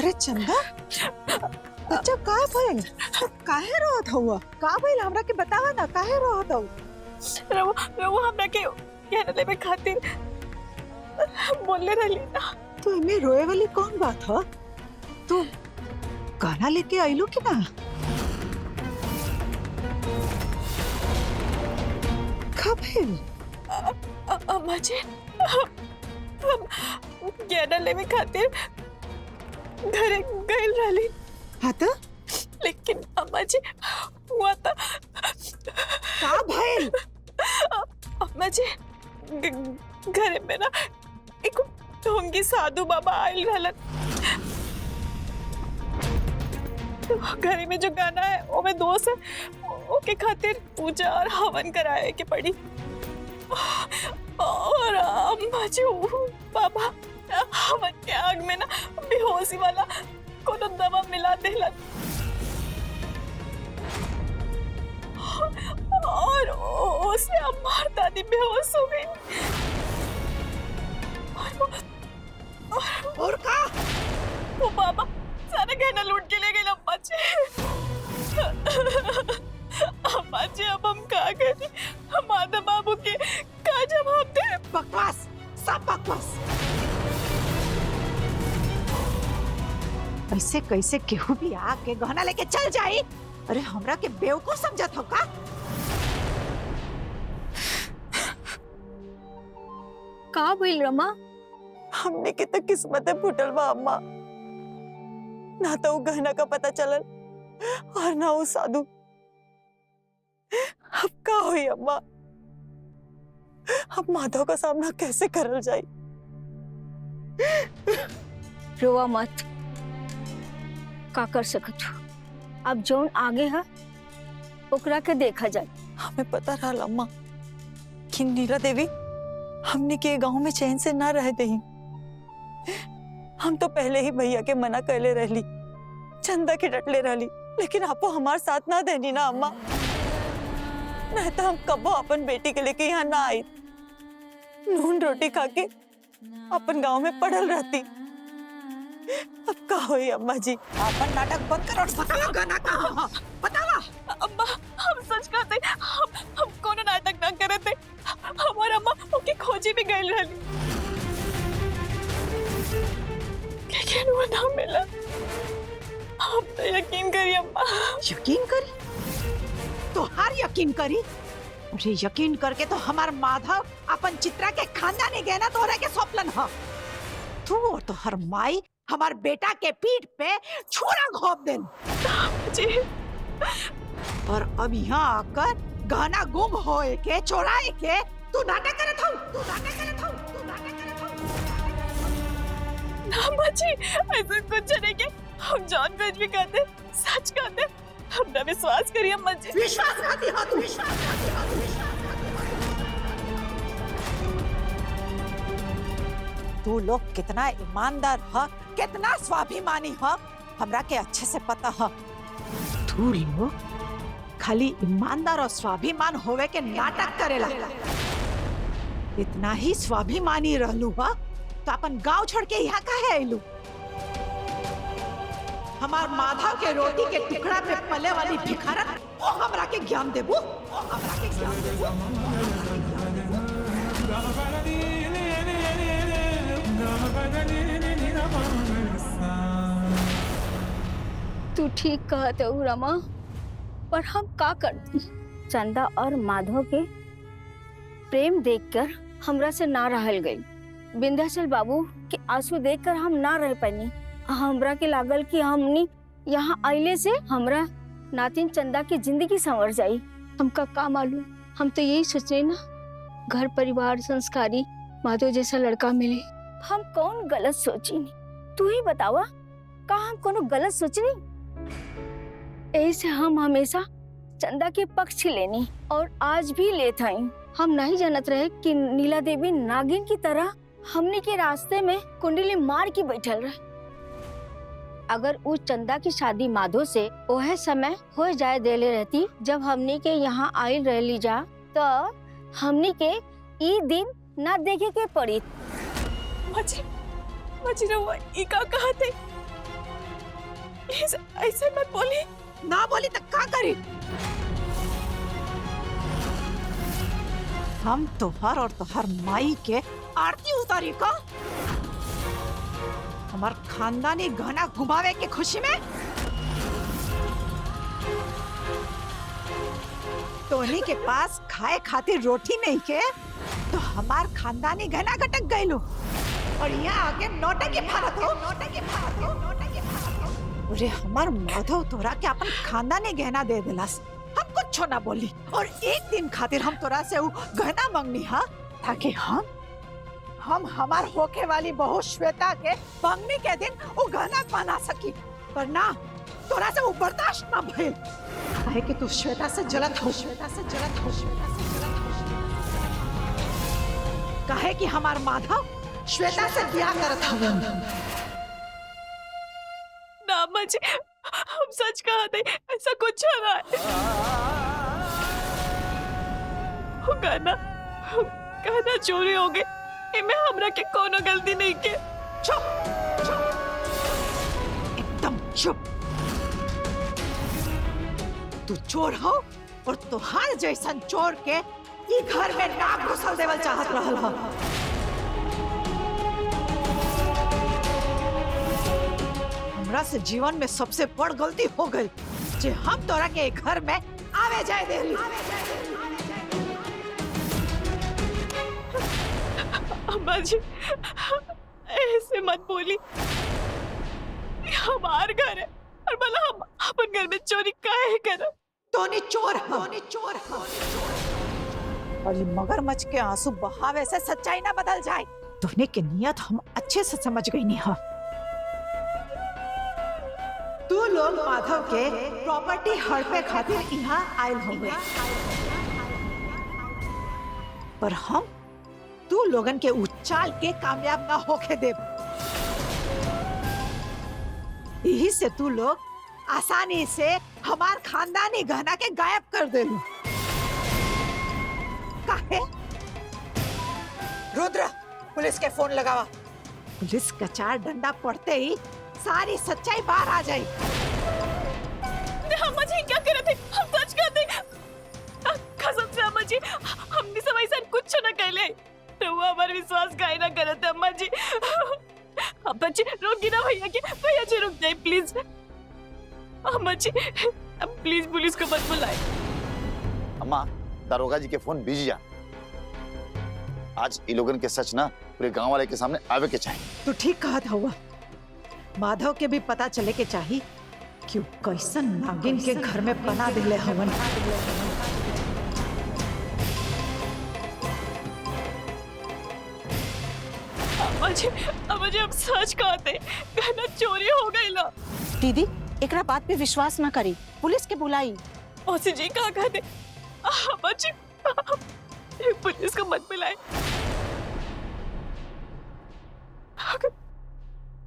अरे चंदा, बच्चा का भइल? काहे रोत हुआ? का भइल हमरा के बतावा ना, काहे रोत हो? रवो हमरा के कहने लेवे खातिर बोलले रहली ना। तू इमे रोए वाली कौन बात है? तू गाना लेके आइलू कि ना? का भइल? अम्मा जी, हम कहने लेवे खातिर घरे गइल रहली। हाँ तो? लेकिन अम्मा जी हुआ था का भइल? अम्मा जी घरे में ना एक ढोंगी साधु बाबा आयल रहलन। तो घरे में जो गाना है वो में दोस्त है, ओके खातिर पूजा और हवन कराए के पड़ी। और अम्मा जी बाबा हवन के आग में ना बेहोशी वाला कोनो दवा मिला देलन और उससे अम्मार दादी बेहोश हो गई। और का? वो बाबा सारा गहना लूट के ले गए अम्मा जी। अम्मा जी अब हम क्या करें? माधव बाबू के का जवाब दे? बकवास, सब बकवास। ऐसे कैसे केहू भी आके गहना लेके चल जाई? अरे हमरा के बेवकूफ समझत हो का? का भइल रमा? हमने की तो किस्मत फूटल बा अम्मा। ना तो गहना का पता चलल और ना वो साधु। अब का हुई अम्मा? अब माधव का सामना कैसे करल जाए? रोवा मत, का कर सकत हो? अब जोन आगे है ओकरा के देखा जाए। हमें पता रहा अम्मा कि नीला देवी हमने के गांव में चैन से ना रह दही। हम तो पहले ही भैया के मना करले रहली, चंदा के डटले रहली, लेकिन आपको हमार साथ ना देनी ना अम्मा। नहीं तो हम कबो अपन बेटी के लेके यहाँ ना आई, नून रोटी खा के अपन गांव में पड़ल रहती। अब का हुई अम्मा जी? अपन नाटक बंद करो और बतावा गाना कहाँ? बतावा। अम्मा हम सच कहते, हम कोनो नाटक ना करे थे। हमार अम्मा ओके खोजी भी गई रहली, लेकिन वो ना मिला। आप तो यकीन करिए अम्मा। यकीन करी? तो हर यकीन करी? अरे यकीन करके तो हमार माधव अपन चित्रा के खानदानी गहना तोहरे के सौंपलन ह। तू और तो हर माई हमार बेटा के पीठ पे छुरा घोंप देन जी। और अब यहाँ आकर गहना गुम होए के, चोराए के तू नाटक करत हूँ, तू नाटक करत हूँ, तू नाटक करत हूँ। ना अम्मा जी, ऐसा कुछ नहीं के हम जानबूझ भी कहते, सच कहते। अपना विश्वास करिए अम्मा जी। विश्वासघाती हो तू, विश्वासघाती हो तू, विश्वासघाती हो। तू लोग कितना ईमानदार ह, कितना स्वाभिमानी ह, हमरा के अच्छे से पता ह। तू लोग खाली ईमानदार और स्वाभिमान होवे के नाटक करेला। इतना ही स्वाभिमानी रहलू ह तो अपन गांव छोड़ के यहाँ काहे आइलू? हमार माधव के रोटी के टुकड़ा पे पले वाली भिखारन वो हमरा के ज्ञान देबू, वो हमरा के ज्ञान देबू। तू ठीक कहते हो रमा, पर हम का करती? चंदा और माधव के प्रेम देखकर हमरा से ना रहल गई। विंध्याचल बाबू के आंसू देखकर हम ना रह पानी। हमरा के लागल कि हमनी यहाँ आइले से हमरा नातिन चंदा की जिंदगी संवर जाई। हमका का मालूम, हम तो यही सोचे ना, घर परिवार संस्कारी माधव जैसा लड़का मिले। हम कौन गलत सोची? तू ही बतावा, का हम कोनो गलत सोचनी? ऐसे हम हमेशा चंदा के पक्ष लेनी और आज भी लेत हई। हम नहीं जानत रहे कि नीला देवी नागिन की तरह हमने के रास्ते में कुंडली मार के बैठल रहे। अगर उस चंदा की शादी माधव से वह समय हो जाए देले रहती जब हमने के यहाँ आयल रहली जा, तो हमने के ई दिन ना देखे के पड़ी। मजी रहुआ ई का कहते? प्लीज ऐसे मत बोली। ना बोली तो का करी? हम तोहर और तोहर माई के आरती उतारी का? हमार खानदानी गहना घुमावे के खुशी में टोनी के पास खाए खातिर रोटी नहीं के तो हमार खानदानी गहना गटक गइलो और यहाँ आके नौटंकी फाड़त हो। अरे हमार माधव तोरा के अपन खानदानी गहना दे दिलास, हम कुछ ना बोली और एक दिन खातिर हम तोरा से वो गहना मांगनी हा ताकि हम हमार होके वाली बहू श्वेता के मंगनी के दिन वो गहना पहना सकी, पर ना तोरा से वो बर्दाश्त ना भइल। काहे कि तू श्वेता से जलत हो। काहे कि हमार माधव श्वेता से ब्याह करत हवे। ना अम्मा जी, हम सच कहा थे, ऐसा कुछ हो रहा है। वो गाना चोरी हो गए, इमे हमरा के कोनो गलती नहीं के। चुप, एकदम चुप। तू चोर हो और तुहार जैसन चोर के ई घर में नाक घुसल देवल चाहत रहल हो। हमरा से जीवन में सबसे बड़ गलती हो गई जे हम तोरा के घर में आवे जाए देली। अम्मा जी, ऐसे मत बोली। हमार घर है और भला हम अपन घर में चोरी काहे करब? टोनी चोर है। और ये मगरमच्छ के आंसू बहावे से सच्चाई ना बदल जाए। टोनी की नियत हम अच्छे से समझ गई नहीं है। तू लोग माधव के प्रॉपर्टी हड़पे खातिर यहाँ आयल होंगे, पर हम तू लोगन के उचाल के कामयाब ना होके दे। यही से तू लोग आसानी से हमार खानदानी गहना के गायब कर दे। काहे? रुद्र, पुलिस के फोन लगावा। पुलिस का चार डंडा पड़ते ही सारी सच्चाई बाहर आ जाए। अम्मा जी क्या कर रहे थे? हम सच कहते। कसम से अम्मा जी, हमने सब ऐसा कुछ न कहले। तो वो हमारे विश्वास काहे ना करते अम्मा जी। अम्मा जी रोकी ना भैया जी रुक जाए प्लीज। अम्मा जी प्लीज पुलिस को मत बुलाए। अम्मा, दारोगा जी के फोन बिजी जा। आज इन लोगन के सच ना पूरे गांव वाले के सामने आवे के चाहिए। तो ठीक कहा था हुआ। माधव के भी पता चले के चाहिए कि वो कैसन नागिन के घर में बना दिले हवन। अम्मा जी हम सच कहते, गहना चोरी हो गई ला। दीदी एकरा बात पे विश्वास ना करी, पुलिस के बुलाई। मौसी जी कहा कहते? अम्मा जी पुलिस को मत बुलाए। अगर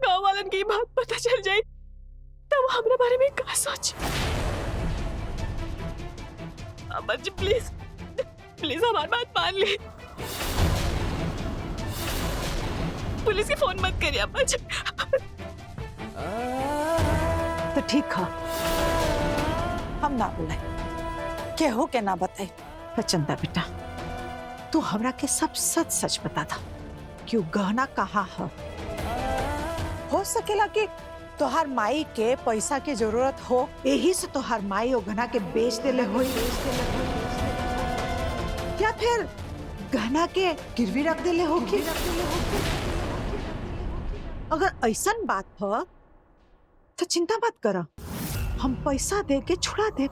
गाँव वालन की बात पता चल जाए तब हमारे बारे में क्या सोच? अम्मा जी प्लीज हमारी बात मान ली। पुलिस की फोन मत करिए अम्मा जी। तो ठीक है, हम ना बुलाए, केहू के ना बताए। चंदा बेटा, तू हमरा के सब सच बता था कि वो गहना कहाँ है। हो सकेला कि तोहार माई के पैसा की जरूरत हो, यही से तोहार माई वो गहना के बेच देले हो, या फिर गहना के गिरवी रख देले हो। अगर ऐसन बात हो तो चिंता मत करा, हम पैसा दे के छुड़ा दे।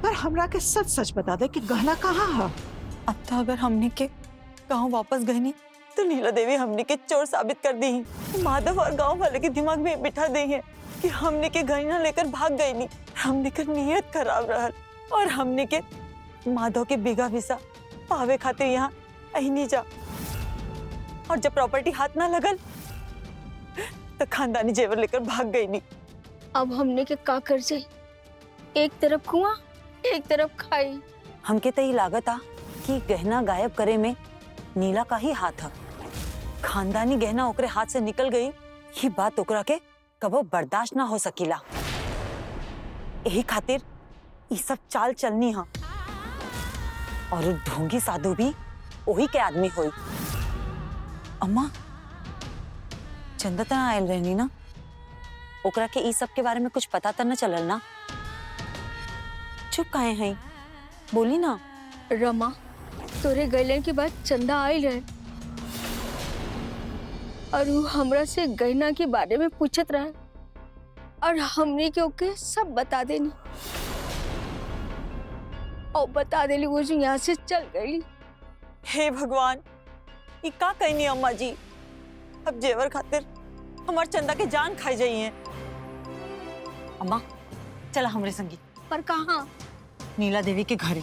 पर हमरा के सच बता दे कि गहना कहाँ है। अब तो अगर हमने के गांव वापस गए नहीं तो नीला देवी हमने के चोर साबित कर दी है। माधव और गांव वाले के दिमाग में बिठा दी है कि हमने के गहना लेकर भाग गई नहीं। हमने के नियत खराब रहल और हमने के माधव के बिगा विसा पावे खातिर यहाँ अहिनी जा। और जब प्रॉपर्टी हाथ ना लगल तो खानदानी जेवर लेकर भाग गई नहीं। अब हमने के का कर जाए? एक तरफ कुआं एक तरफ खाई। हमके तो ये लागत आ कि गहना गायब करे में नीला का ही हाथ है। खानदानी गहना ओकरे हाथ से निकल गई, ये बात ओकरा के कबो बर्दाश्त ना हो सकीला। यही खातिर ये सब चाल चलनी हा। और उ ढोंगी साधु भी वही के आदमी होई। अम्मा चंदा तना आयल रहनी ना, ओकरा के ई सब के बारे में कुछ पता तो न चलल ना? चुप काहे हैं? बोली ना। रमा, तोरे गैलन के बाद चंदा आयल रहे और वो हमरा से गहना के बारे में पूछत रहे और हमने के ओके सब बता देनी और बता देली वो जो यहाँ से चल गई। हे भगवान, ये का कहनी अम्मा जी? अब जेवर खातिर हमार चंदा के जान खाई जाइए। अम्मा चला हमरे संगी। पर कहाँ? नीला देवी के घरे।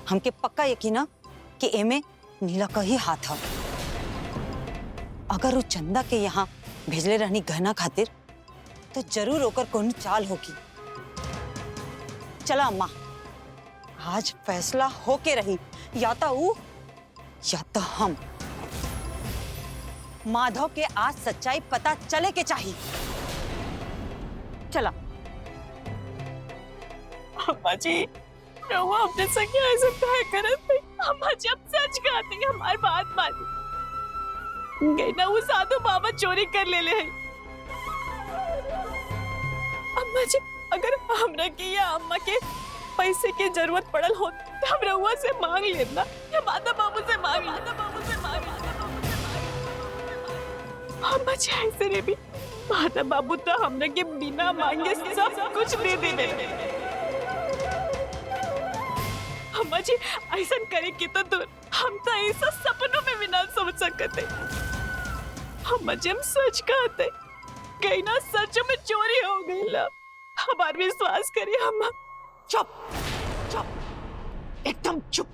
हमके पक्का यकीन है कि एमे नीला का ही हाथ है। अगर वो चंदा के यहाँ भेजले रहनी गहना खातिर तो जरूर ओकर कौन चाल होगी। चला अम्मा, आज फैसला होके रही, या तो वो या तो हम। माधव के आज सच्चाई पता चले के चाहिए। चला। अम्मा जी, रहुआ अपने संग ऐसे कहे करत नहीं। अम्मा जी अब सच कहते हैं, हमारी बात मानी। गई ना वो साधु बाबा चोरी कर ले हैं। अम्मा जी, अगर हमरा के या अम्मा के पैसे की जरूरत पड़ल हो तो हम रहुआ से मांग लेना या माता बाबू से मांग लेना। अम्मा जी ऐसे रे भी माता बाबू तो हमरा के बिना मांगे सब कुछ दे देवे। अम्मा जी ऐसा करे के तो दूर, हम तो ऐसा सपनों में भी ना सोच सकते। अम्मा जी हम सच कहते, कहीं ना सच में चोरी हो गई ला। हमार विश्वास करिए अम्मा। चुप चुप, एकदम चुप।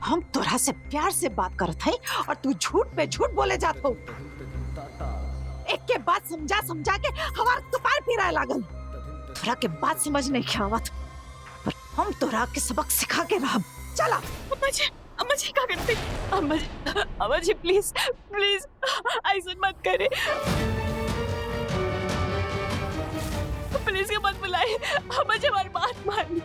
हम तोरा से प्यार से बात करत हई और तू झूठ पे झूठ बोले जात हो। एक के बात समझा समझा के हमार कपार फिराए लागल। तोरा के बात समझ नहीं आवत, पर हम तोरा के सबक सिखा के रहब। चला। अम्मा जी क्या करते? अम्मा जी प्लीज प्लीज ऐसा मत करे। पुलिस के मत बुलाए। अम्मा जी हमारी बात मानी।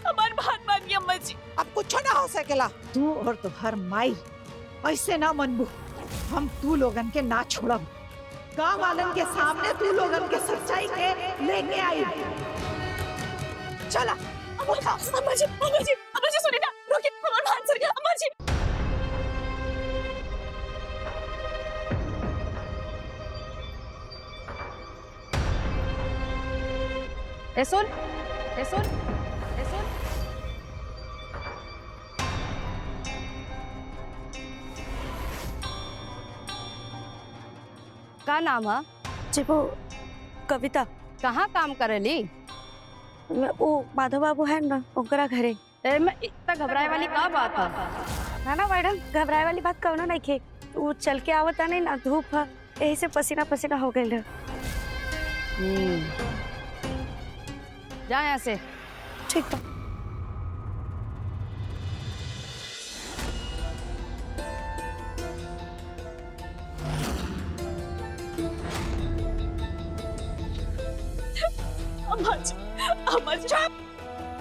हमारी बात मानिए अम्मा जी। अब कुछ ना हो सकेला। तू और तुम्हार माई ऐसे ना मनबू। हम तू लोगन के ना छोड़ब। गांव वालन के सामने तू लोगन के सच्चाई के लेके आई। चला। अम्मा जी सुनिए ना, रुकिए, हमारी बात सुनिए अम्मा जी। ए सुन। का नाम है? जी वो कविता। कहाँ काम करेली? वो माधव बाबू है ना, ओकरा घरे। में इतना घबराए वाली का बात है? ना मैडम, घबराए वाली बात कौनो नहीं खे। वो चल के आवता नहीं ना, धूप है, यही से पसीना पसीना हो गई। जा यहाँ से। ठीक है। अम्मा जी चुप,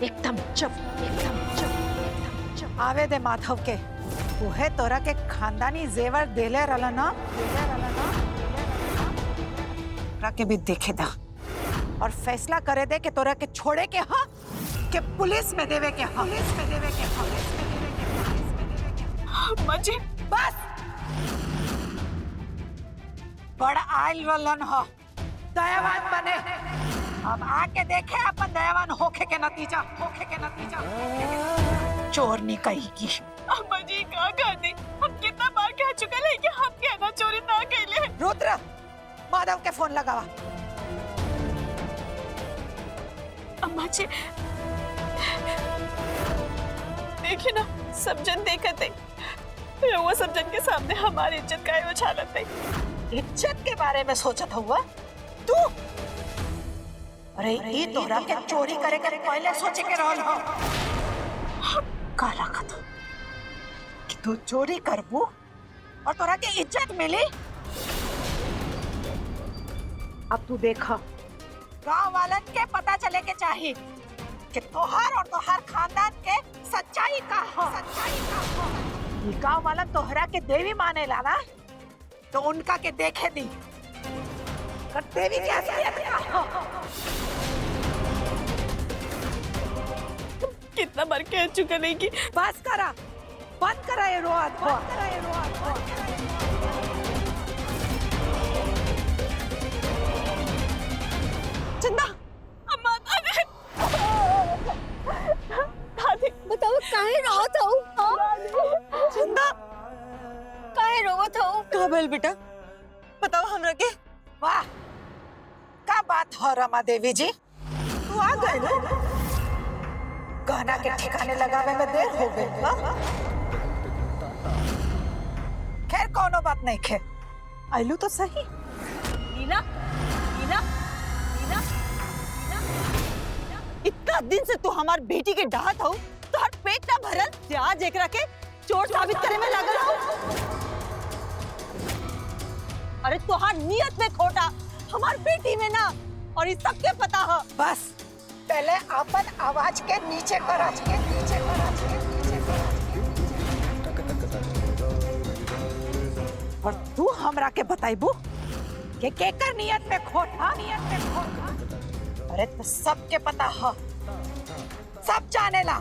एकदम चुप, एकदम चुप, एकदम चुप। आवे दे माधव के। उहे तोरा के खानदानी जेवर देले रहला ना, तोरा के भी देखे दा और फैसला करे दे कि तोरा के छोड़े के हा कि पुलिस में देवे के हा। अम्मा जी बस बड़ा आइल रलन हो, दयावान बने। अब आके देखे अपन दयावान होखे के नतीजा। चोर नहीं कहेगी। अम्मा जी क्या कहते? हम कितना बार कह चुके हैं कि हम कहना चोरी ना कैले। रुद्र, माधव के फोन लगावा। अम्मा जी देखिए ना, सब जन देखते। वो सब जन के सामने हमारी इज्जत का उछालत है। इज्जत के बारे में सोचत हुआ तू? अरे ये तोरा के चोरी करे के पहले सोचे के रहल हो। का रखत कि तू चोरी करबू और तोरा के इज्जत मिली? अब तू देखा, गांव वालन के पता चले के चाहिए कि तोहार और तोहार खानदान के सच्चाई का हो। ये गांव वालन तोहरा के देवी माने ला ना, तो उनका के देखे दी कर देवी की असलियत का हो। कितना बार कह चुका नहीं कि बस करा, बंद करा ये रोआत को। चंदा, अम्मा दादी दादी बताओ काहे रोवत हो? चंदा काहे रोवत हो? का भेल बेटा, बताओ हमरा के। वाह, का बात हो रमा देवी जी, तू आ गए ना? गहना के ठिकाने लगावे में देर हो गई। हाँ? खैर कोनो बात नहीं खे, आइलू तो सही। नीना नीना नीना इतना दिन से तू हमार बेटी के डांट हो, तो हर पेट ना भरल जे आज एकरा के चोर साबित करे में लागल हो। अरे तोहार नियत में खोटा, हमार बेटी में ना, और इस सबके पता है। बस पहले अपन आवाज के नीचे करा, और तू हमरा के बताइबू कि केकर नियत में खोटा। अरे तो सबके पता है, सब जानेला।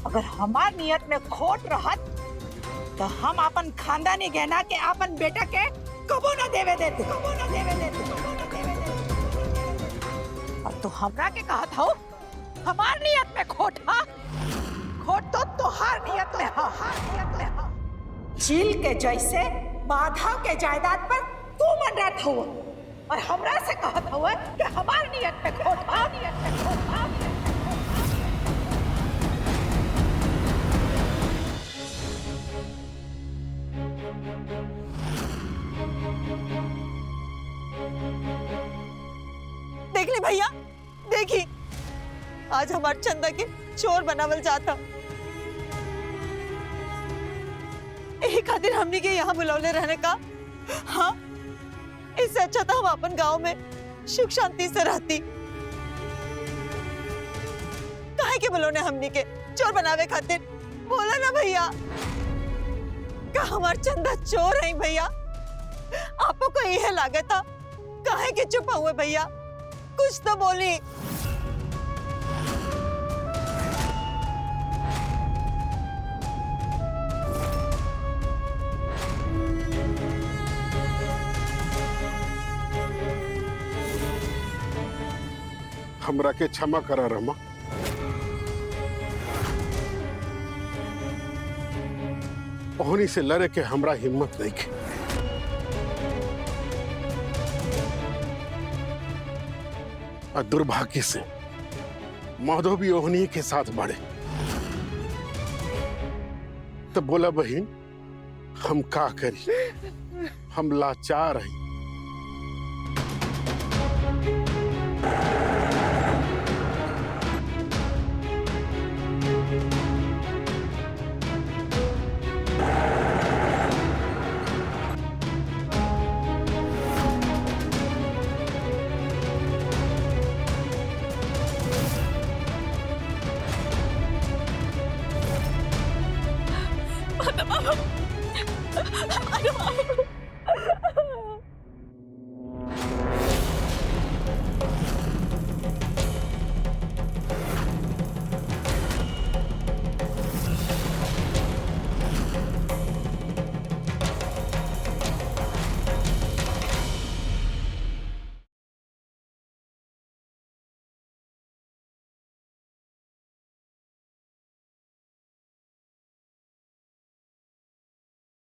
अगर हमार नियत में खोट रहत तो हम अपन खानदानी गहना के अपन बेटा के कबो न देवे देते। और तू हमरा के कहत हो हमार नियत में खोट तो तोहार नियत में हा। चील के जैसे माधव के जायदाद पर तू मंडरात हो, और हमरा से कहत हो कि हमार नियत में खोट। देख ली भैया, देखी आज हमार चंदा के चोर बनावल जाता। यही खातिर हमनी के यहाँ बुलौले रहने का। हाँ, इससे अच्छा था हम अपन गांव में सुख शांति से रहती। काहे के बुलौने हमनी के चोर बनावे खातिर? बोला ना भैया, का हमार चंदा चोर है भैया? आपको को यह लागत था? काहे के चुप हुए भैया? कुछ तो बोली। हमरा के क्षमा करा रमा। ओहनी से लड़े के हमरा हिम्मत नहीं के। और दुर्भाग्य से माधव भी ओहनी के साथ बढ़े। तो बोला बहन, हम का करी, हम लाचार हैं।